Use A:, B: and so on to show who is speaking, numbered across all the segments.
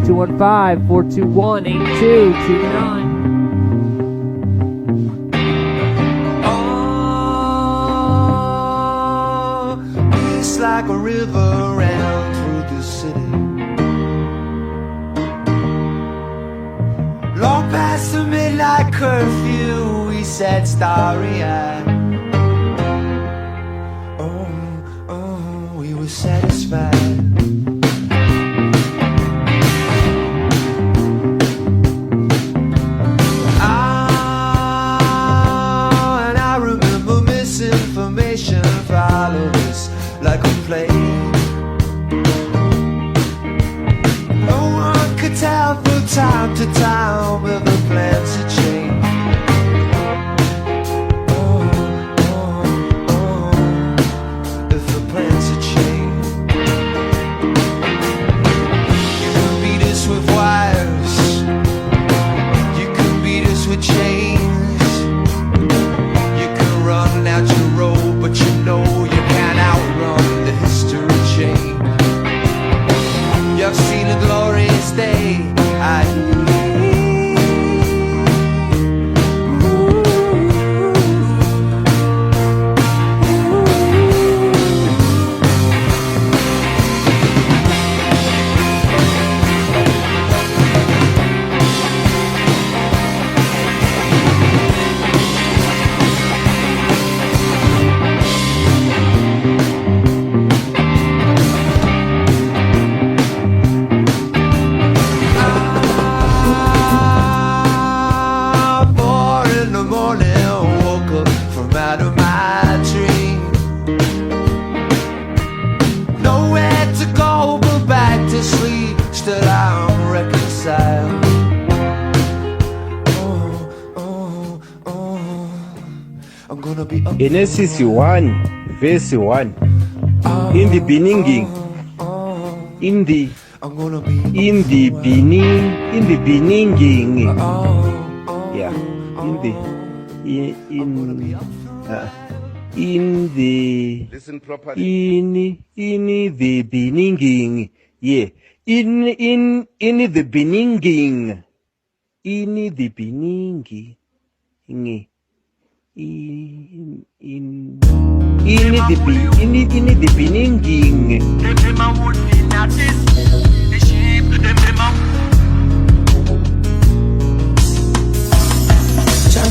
A: 215-421-8229.
B: It's like a river ran through the city, long past the midnight curfew. We said starry-eyed, oh, we were satisfied. And I remember misinformation followed us like a plague. No one could tell from time to time if the plans had changed. If the plans had changed. You can beat us with wires, you can beat us with chains, you can run out your road, but you know you can't outrun the history chain. You've seen a glorious day, I
C: Genesis 1 verse 1. In the beginning, in the beginning, yeah, in the
D: Listen properly.
C: in the beginning, yeah, in the beginning, in the beginning, in the beginning.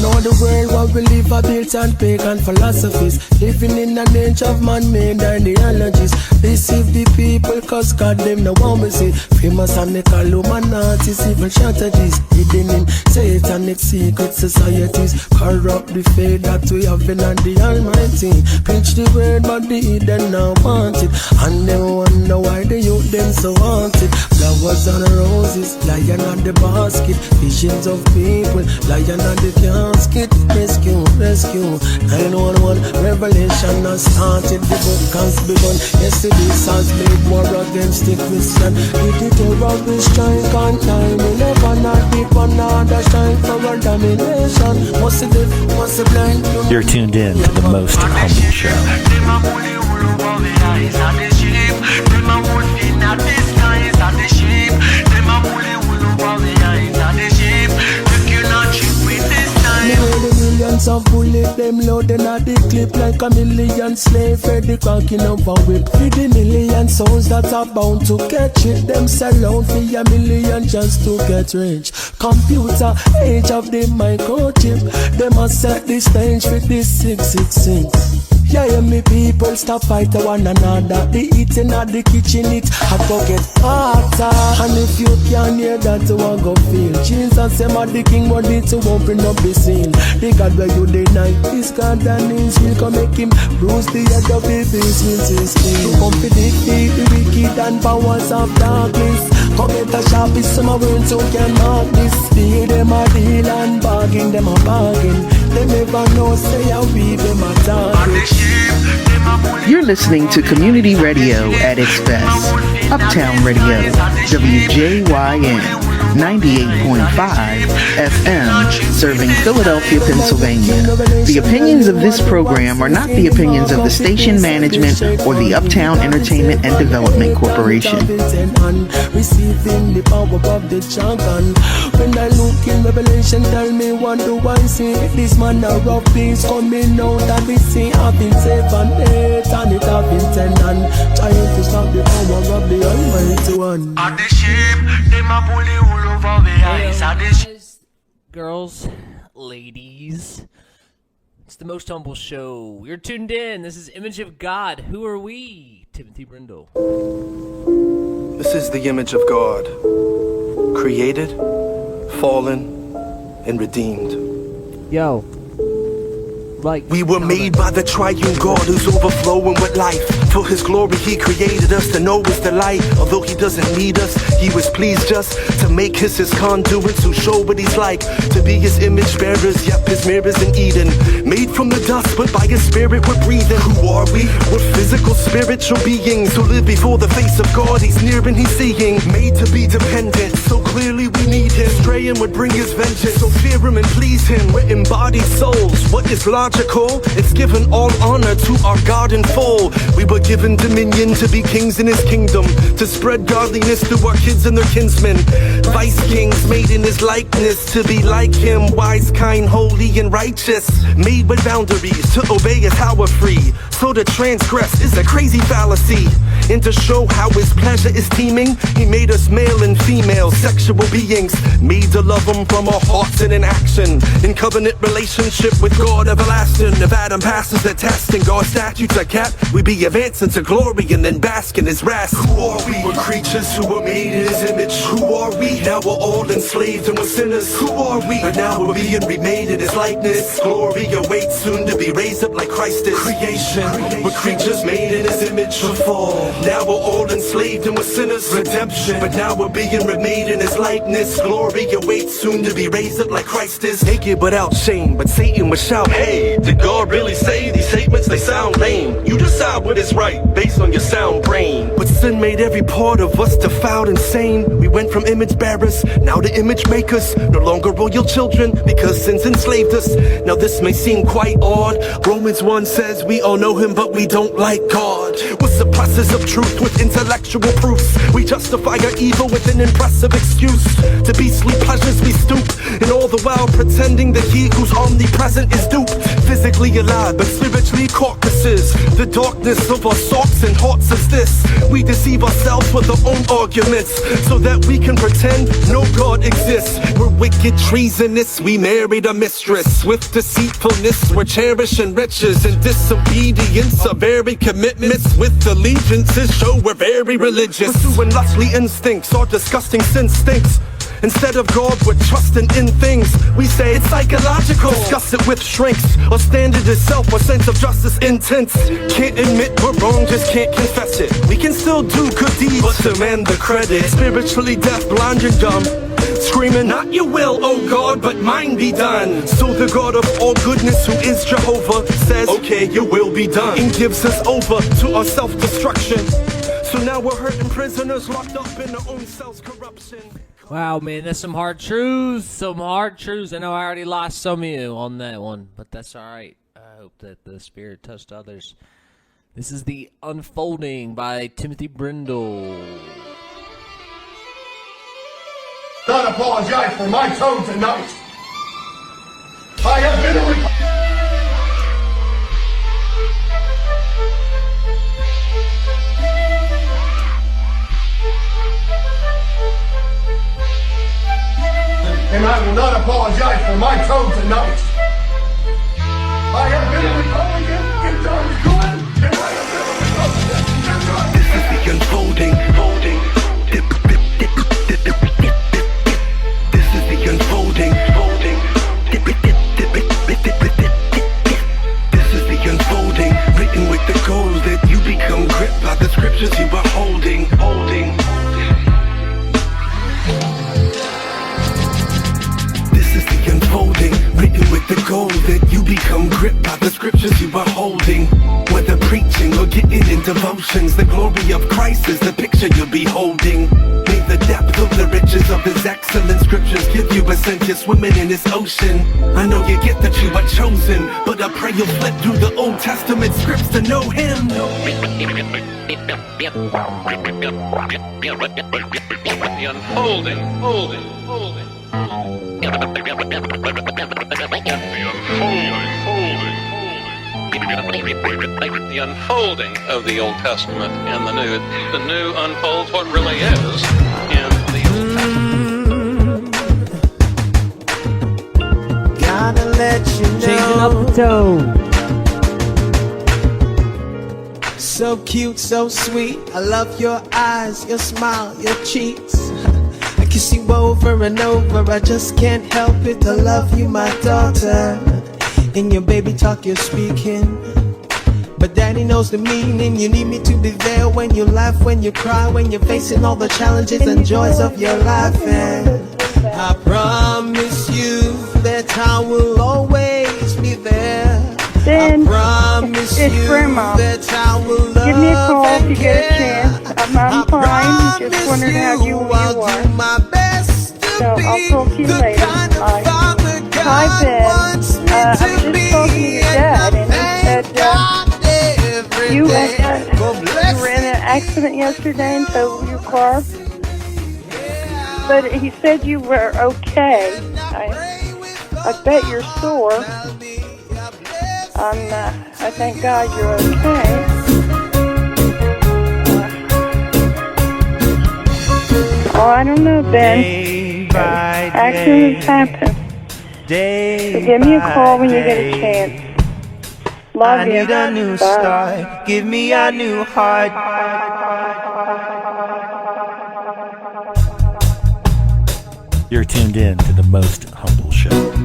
E: Know the world what we live are built on pagan philosophies, living in an age of man-made ideologies. Deceive the people cause God them no want me see. Famous and they call Illuminati, evil strategies hidden in satanic secret societies. Corrupt the faith that we have in the Almighty. Preach the word but the hidden now want it, and they wonder why the youth them so want it. Flowers and roses, lion on the basket, visions of people, lion on the casket. Rescue, 911, revelation has started, the book has begun. Yesterday's has made war against the Christian. With it over we strike on time, we never not deep on another strike for our domination. What's the deaf, what's the blind?
F: You're tuned in to the Most Humble Show. Millions of bullets, them loading at the clip like a million slave for the cracking of a whip. For the million souls that are bound to catch it, them sell out for a million just to get rich. Computer age of the microchip, them a set the stage for the 666. Yeah, yeah, me people stop fight one another. The eating at the kitchen, it I go get hotter. And if you can't hear that, you will go feel. Jesus said, the king wanted to open up the scene. The God where you deny is God and his will come make him bruise the head of the beast with his skin. To come to defeat the wicked and powers of darkness. Come get a sharpest some words who can mark this. Be them a deal and bargain, them a bargain. They never know, say how we them a target.
G: You're listening to community radio at its best. Uptown Radio, WJYN. 98.5 FM, serving Philadelphia, Pennsylvania. The opinions of this program are not the opinions of the station management or the Uptown Entertainment and Development Corporation.
F: Receiving the power of the dragon. When I look in Revelation, tell me what do I see? This man of peace coming out of the sea. I've been 7, 8, and it have been 10, and trying to stop the power of the Almighty One.
A: At the ship, them a bully all over the eyes. At the
D: Girls, ladies, it's the Most Humble Show. You're tuned in. This is Image of God. Who are we? Timothy Brindle.
H: This is the image of God, created, fallen, and redeemed.
D: Yo.
H: We were made by the triune God who's overflowing with life. For his glory he created us to know his delight. Although he doesn't need us, he was pleased just to make his conduits who show what he's like. To be his image bearers, yep, his mirrors in Eden. Made from the dust, but by his spirit we're breathing. Who are we? We're physical, spiritual beings who live before the face of God. He's near and he's seeing. Made to be dependent, so clearly we need him. Straying would bring his vengeance, so fear him and please him. We're embodied souls. What is logical? It's given all honor to our God in full. We were given dominion to be kings in his kingdom, to spread godliness to our kids and their kinsmen. Vice kings made in his likeness, to be like him, wise, kind, holy, and righteous. Made with boundaries, to obey is how we're free. So to transgress is a crazy fallacy. And to show how his pleasure is teeming, he made us male and female sexual beings. Made to love him from our hearts and in action. In covenant relationship with God everlasting. If Adam passes the test and God's statutes are kept, we be advancing to glory and then bask in his rest. Who are we? We're creatures who were made in his image. Who are we? Now we're all enslaved and we're sinners. Who are we? But now we're being remade in his likeness. Glory awaits soon to be raised up like Christ is. Creation. We're creatures made in his image for fall. Now we're all enslaved and we're sinners. Redemption. But now we're being remade in his likeness. Glory awaits soon to be raised up like Christ is. Naked without shame, but Satan would shout, hey, did God really say these statements? They sound lame. You decide what is right based on your sound brain. But sin made every part of us defiled and insane. We went from image bearers now to image makers. No longer royal children because sin's enslaved us. Now this may seem quite odd. Romans 1 says we all know him but we don't like God. We're suppressors of truth with intellectual proofs. We justify our evil with an impressive excuse. To beastly pleasures we stoop, and all the while pretending that he who's omnipresent is duped. Physically alive but spiritually carcasses. The darkness of our thoughts and hearts is this. We deceive ourselves with our own arguments so that we can pretend no God exists. We're wicked, treasonous, we married a mistress. With deceitfulness we're cherishing riches, and disobedience are very commitments. With allegiances show we're very religious. Pursuing lustly instincts, our disgusting sin stinks. Instead of God, we're trusting in things. We say it's psychological. Discuss it with shrinks. Our standard is self, our sense of justice intense. Can't admit we're wrong, just can't confess it. We can still do good deeds, but demand the credit. Spiritually deaf, blind and dumb. Screaming, not your will, oh God, but mine be done. So the God of all goodness, who is Jehovah, says, okay, your will be done, and gives us over to our self-destruction. So now we're hurting prisoners locked up in their own self corruption.
D: Wow, man, that's some hard truths. Some hard truths. I know I already lost some of you on that one, but that's all right. I hope that the Spirit touched others. This is The Unfolding by Timothy Brindle.
I: Not apologize for my tone tonight. I have been a and I will not apologize for my tone tonight. I have been a Republican in times good, and I have been a Republican in times
H: This is the unfolding, folding. This is the unfolding, folding. This is the unfolding, written with the goals that you become gripped by the scriptures you are holding. This is the unfolding, written with devotions. The glory of Christ is the picture you'll be holding. May the depth of the riches of his excellent scriptures give you a sense you're swimming in this ocean. I know you get that you are chosen, but I pray you'll flip through the Old Testament scripts to know him.
J: The unfolding. The unfolding of the Old Testament and the New. The New unfolds what really is in the Old Testament.
B: Gotta let you know.
D: Changing up the tone.
B: So cute, so sweet. I love your eyes, your smile, your cheeks. I kiss you over and over. I just can't help it to love you, my daughter. In your baby talk you're speaking, but daddy knows the meaning. You need me to be there when you laugh, when you cry, when you're facing all the challenges and joys of your life. And I promise you that I will always be there.
K: Then
B: I promise
K: it's
B: you
K: Grandma.
B: that I will love.
K: Give me a call if you get a
B: care.
K: chance. I'm fine. Just wondering how you
B: I'll
K: are.
B: do my best to
K: So
B: be
K: I'll talk to you
B: the
K: later.
B: kind of
K: Bye.
B: father God
K: Hi, Ben.
B: wants me
K: I was
B: to
K: just
B: be.
K: talking to your dad, and he said you were in an accident yesterday and totaled your car. But he said you were okay. I bet you're sore. I thank God you're okay. Oh, I don't know, Ben. Accidents happen. So give me a call when you get a chance. Love you.
B: I need a new start. Give me a new heart.
L: You're tuned in to the Most Humble Show.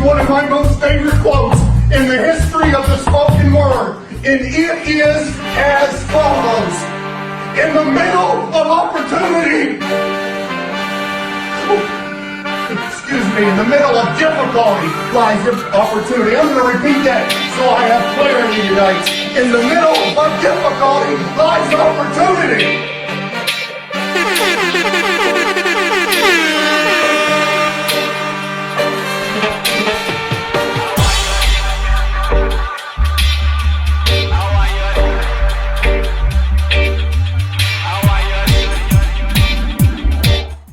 I: One of my most favorite quotes in the history of the spoken word, and it is as follows: in the middle of opportunity, in the middle of difficulty lies opportunity. I'm going to repeat that so I have clarity tonight. In the middle of difficulty lies opportunity.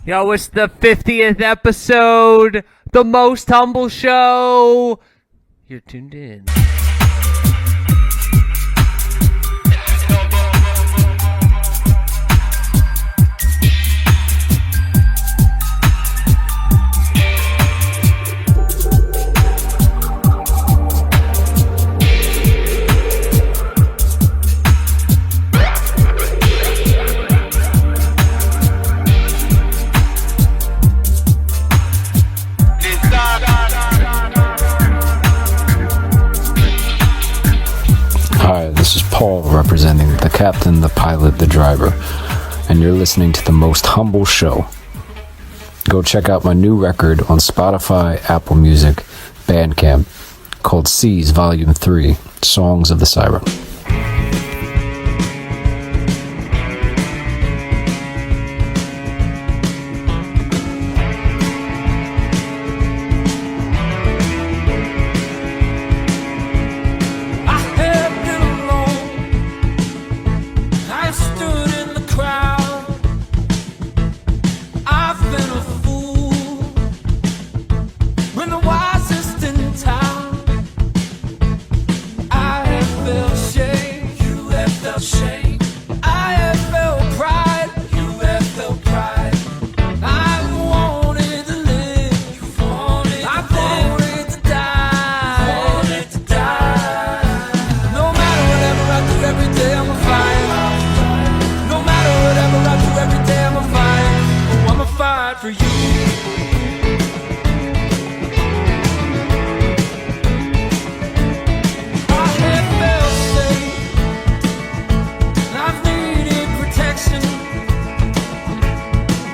D: Yo, it's the 50th episode, the Most Humble Show. You're tuned in.
M: Hi, this is Paul representing the captain, the pilot, the driver, and you're listening to the Most Humble Show. Go check out my new record on Spotify, Apple Music, Bandcamp, called Seas Volume 3, Songs of the Siren.
N: I stood in the crowd. fight for you. I have felt safe, and I've needed protection.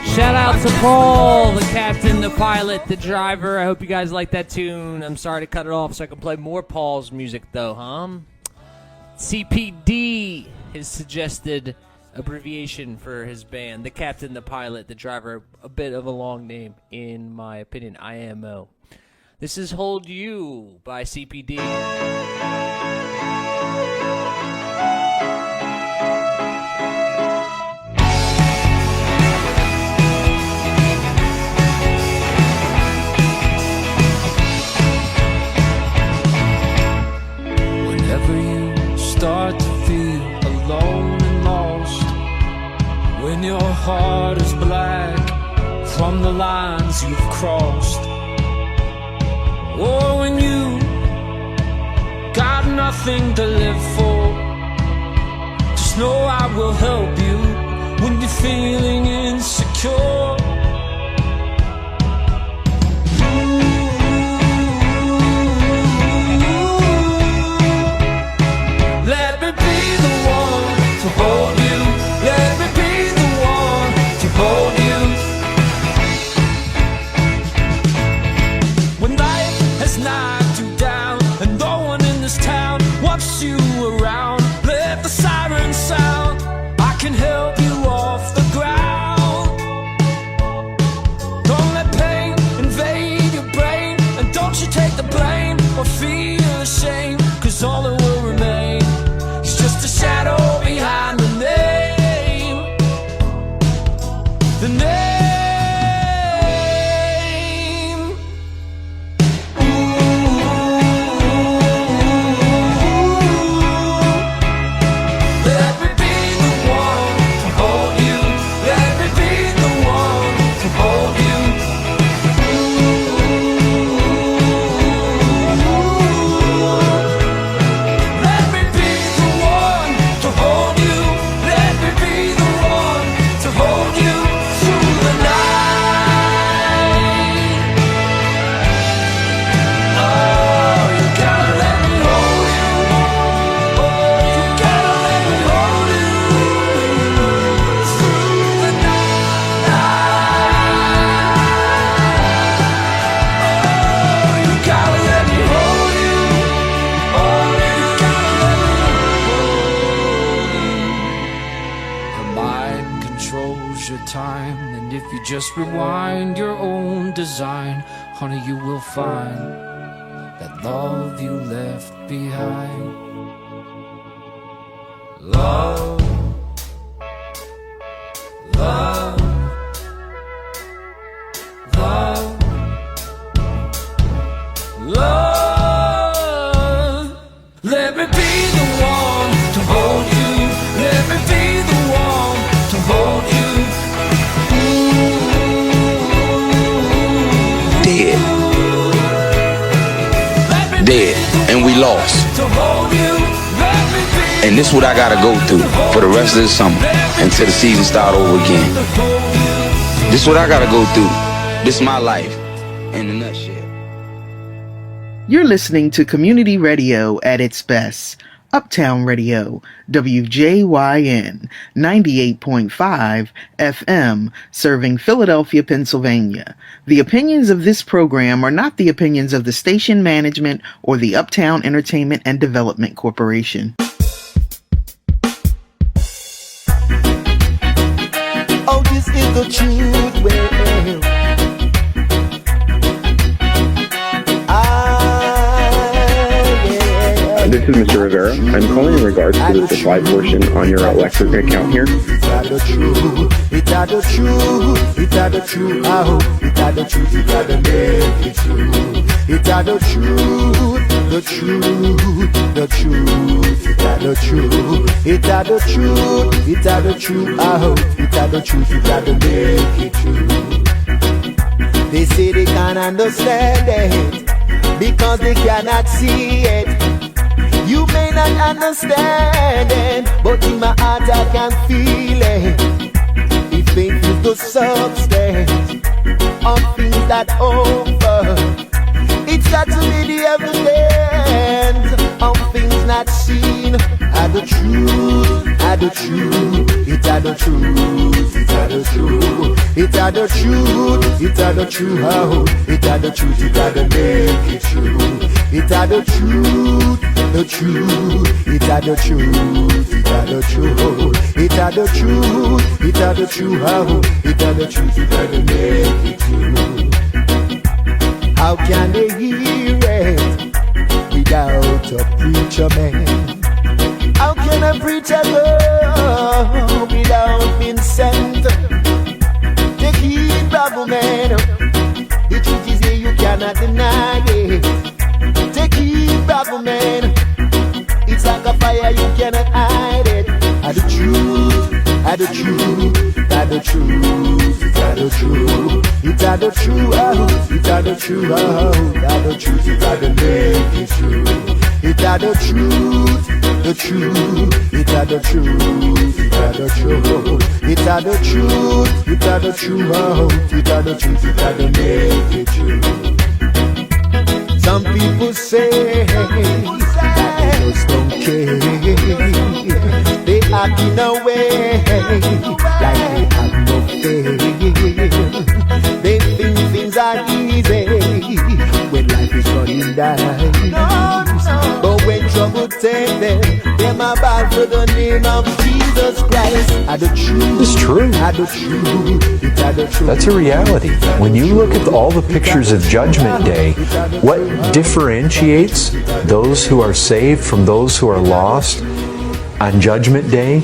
D: Shout out to Paul, the captain, the pilot, the driver. I hope you guys like that tune. I'm sorry to cut it off so I can play more Paul's music, though, CPD, his suggested abbreviation for his band. The captain, the pilot, the driver. A bit of a long name, in my opinion. IMO. This is Hold You by CPD.
N: Whenever you start to feel alone and lost, when your heart is black from the lines you've crossed, or when you got nothing to live for, just know I will help you when you're feeling insecure. Let me be the one to hold you. Let me be the one to hold you. When life has knocked you down and no one in this town wants you around, let the siren sound. I can help you off the ground. Don't let pain invade your brain, and don't you take the blame or feel ashamed, 'cause all that will remain is just a shadow behind the name. The name. Let me be the one to hold you. Let me be the one to hold you. Let me be the one to hold you. Let me be the one to hold you through the night. Oh, you gotta let me hold you. Oh, you gotta let me hold you through the night. Oh, you gotta let me hold you. Oh, you gotta let me hold you. The mind controls your time, and if you just rewind your own design, honey, you will find that love you left behind. Love, love, love, love. Let me be the one to hold you. Let me be the one to hold you.
O: Dead. Dead. And we lost.
N: To hold you. Let me be.
O: And this what I gotta go through for the rest of the summer until the season start over again. This what I gotta go through. This is my life in a nutshell.
G: You're listening to community radio at its best. Uptown Radio, WJYN, 98.5 FM, serving Philadelphia, Pennsylvania. The opinions of this program are not the opinions of the station management or the Uptown Entertainment and Development Corporation.
B: Oh, this is the truth. Well,
P: This is Mr. Rivera. I'm calling in regards to the supply portion on your electric account here.
B: it's not the truth. It's not the truth. It's not the truth. I hope it's not the truth. You gotta make it true. It's not the truth. The truth. The truth. It's not the truth. It's not the truth. It's not the truth. I hope it's not the truth. You gotta make it true. They say they can't understand it because they cannot see it. You may not understand it, but in my heart I can feel it. If faith is the substance,
Q: that over. It's got to be the evidence of things not seen. Are the truth, are the truth, it's are the truth, it's are the truth, it's are the truth, it's are the truth, oh, it's are the truth, it's are the make it true. It's are the truth, the truth, it's are the truth, it's are the truth, it's are the truth, it's are the truth, oh, it's are the truth, it's are the make it true. How can they hear it without a preacher man? How can a preacher go without being sent? Take heed, bravo man. The truth is here, you cannot deny it. Take heed, bravo man. It's like a fire, you cannot hide it. Are the truth, are the truth, are the truth, it's are the truth, it's are the truth, oh, it's are the truth, oh, are the truth, it's are the make it true. It's are the truth, the truth, it's are the truth, it's are the truth, it's are the truth, it's are the truth, oh, it's are the truth, it's are the make it true. Some people say that they just don't care. They act in a way like they have no faith. They think things are easy when life is running down. But when trouble takes them are bound for the name of Jesus Christ. Are the truth?
R: It's true.
Q: Are the truth? It's are the truth.
R: That's a reality. When you look at all the pictures of Judgment Day, what differentiates those who are saved from those who are lost on Judgment Day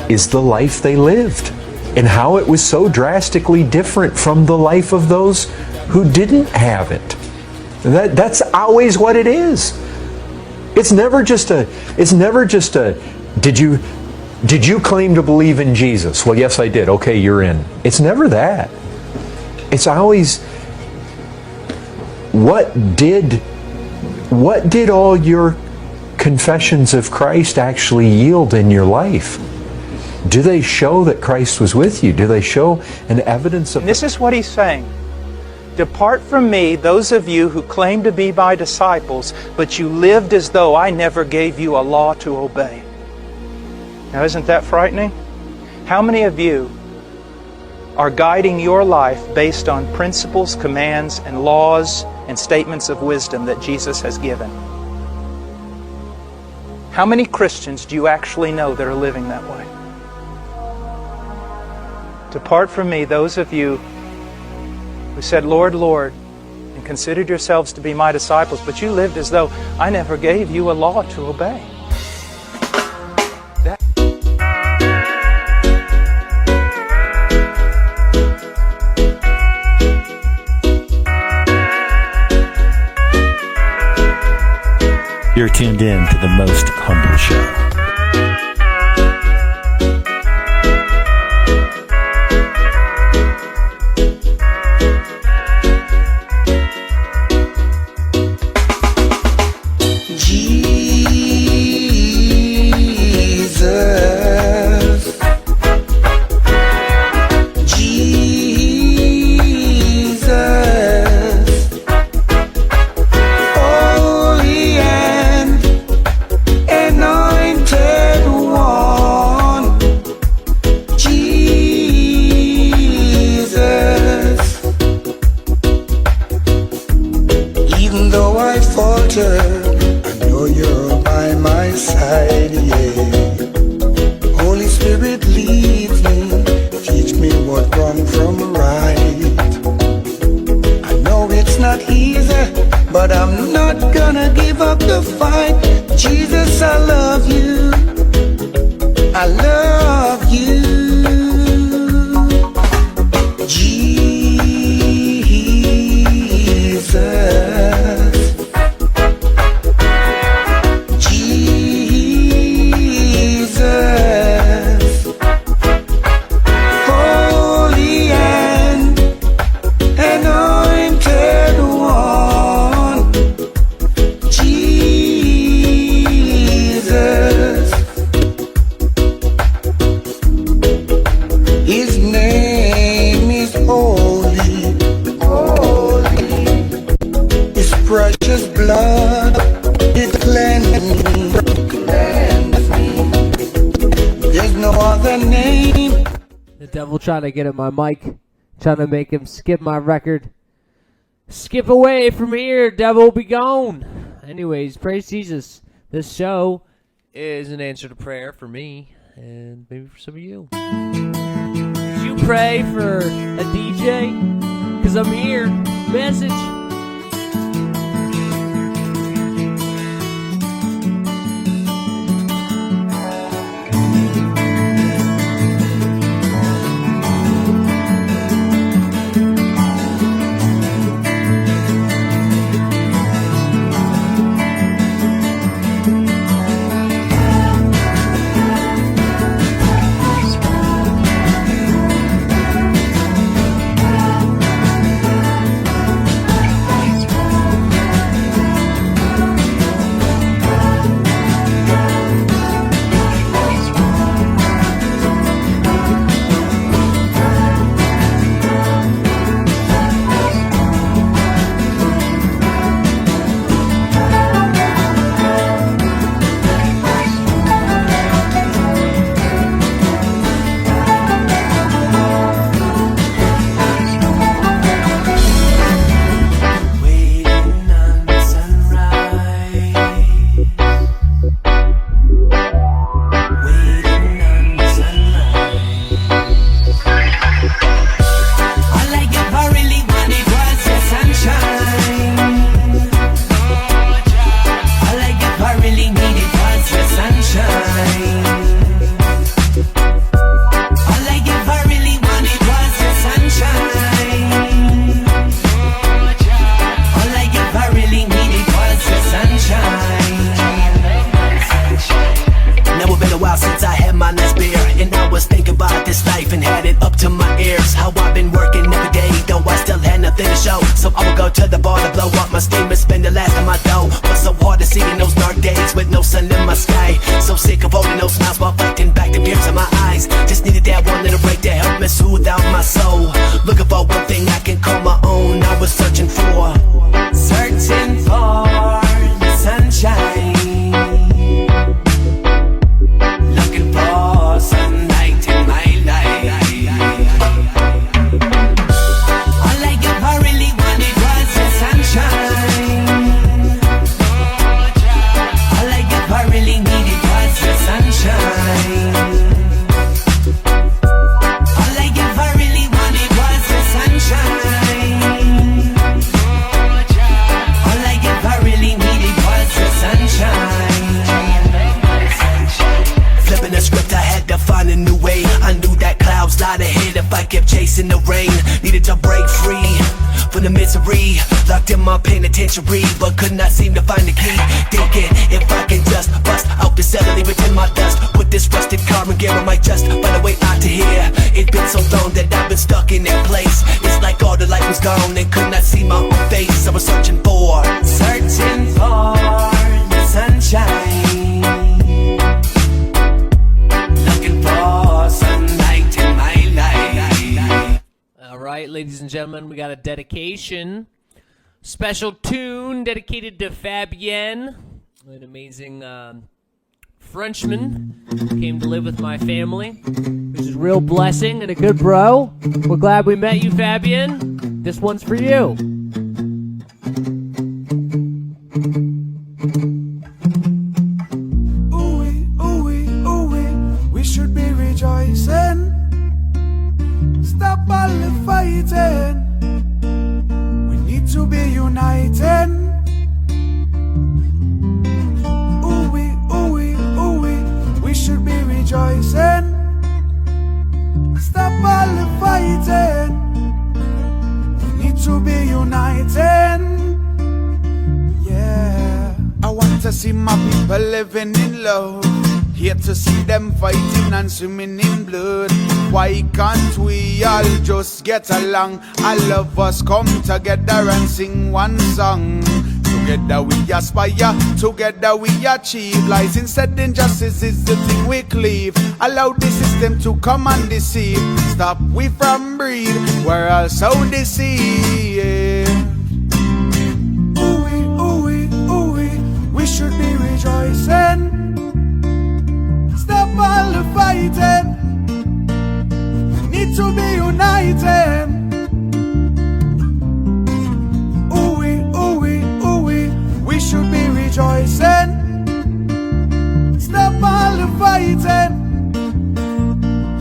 R: is the life they lived and how it was so drastically different from the life of those who didn't have it. That's always what it is. It's never just a did you claim to believe in Jesus? Well, yes, I did. Okay, you're in. It's never that. It's always what did all your confessions of Christ actually yield in your life? Do they show that Christ was with you? Do they show an evidence of...
S: And this is what he's saying. Depart from me, those of you who claim to be my disciples, but you lived as though I never gave you a law to obey. Now, isn't that frightening? How many of you are guiding your life based on principles, commands, and laws and statements of wisdom that Jesus has given? How many Christians do you actually know that are living that way? Depart from me, those of you who said, Lord, Lord, and considered yourselves to be my disciples, but you lived as though I never gave you a law to obey.
L: You're tuned in to the Most Humble Show.
D: trying to get at my mic, trying to make him skip my record. Skip away from here, devil, be gone. Anyways, praise Jesus. This show is an answer to prayer for me and maybe for some of you. Did you pray for a DJ? Because I'm here. Message.
B: But could not seem to find the key. Thinking if I can just bust out the cell and leave it in my dust. Put this rusted car and gear, I might just find a way out to here. It's been so long that I've been stuck in that place. It's like all the light was gone and could not see my own face. I was searching for the sunshine. Looking for some light in my life.
D: Alright, ladies and gentlemen, we got a dedication. Special tune dedicated to Fabien, an amazing Frenchman who came to live with my family, which is a real blessing and a good bro. We're glad we met you, Fabien. This one's for you.
T: We should be rejoicing. Stop all the fighting. To be united. We should be rejoicing. Stop all the fighting. Need to be united. Yeah. I want to see my people living in love. Here to see them fighting and swimming in blood. Why can't we all just get along? All of us come together and sing one song. Together we aspire, together we achieve. Lies instead injustice is the thing we cleave. Allow the system to come and deceive. Stop we from breed, we're all so deceived. We should be rejoicing. Stop all the fighting. need to be united. We should be rejoicing. Stop all the fighting.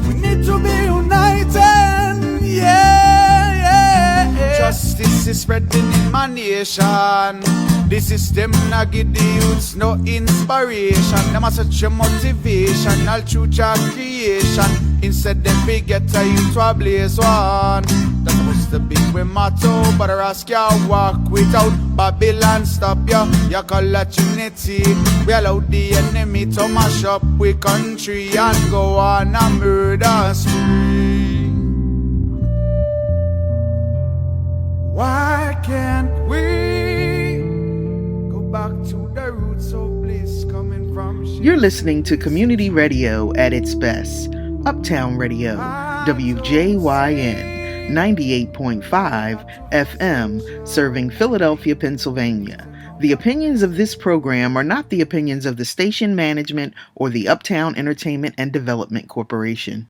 T: We need to be united. Yeah. Justice is spreading in my nation. The system na give the youths no inspiration. Them a such a motivational true job creation. Instead them we get a youth to a blaze one. That's supposed to be we motto, but the rest can't walk without Babylon stop ya. You call that unity. We allow the enemy to mash up we country and go on a murder spree. Why can't we go back to the roots of bliss coming from
G: You're listening to community radio at its best. Uptown Radio, WJYN. 98.5 FM, serving Philadelphia, Pennsylvania. The opinions of this program are not the opinions of the station management or the Uptown Entertainment and Development Corporation.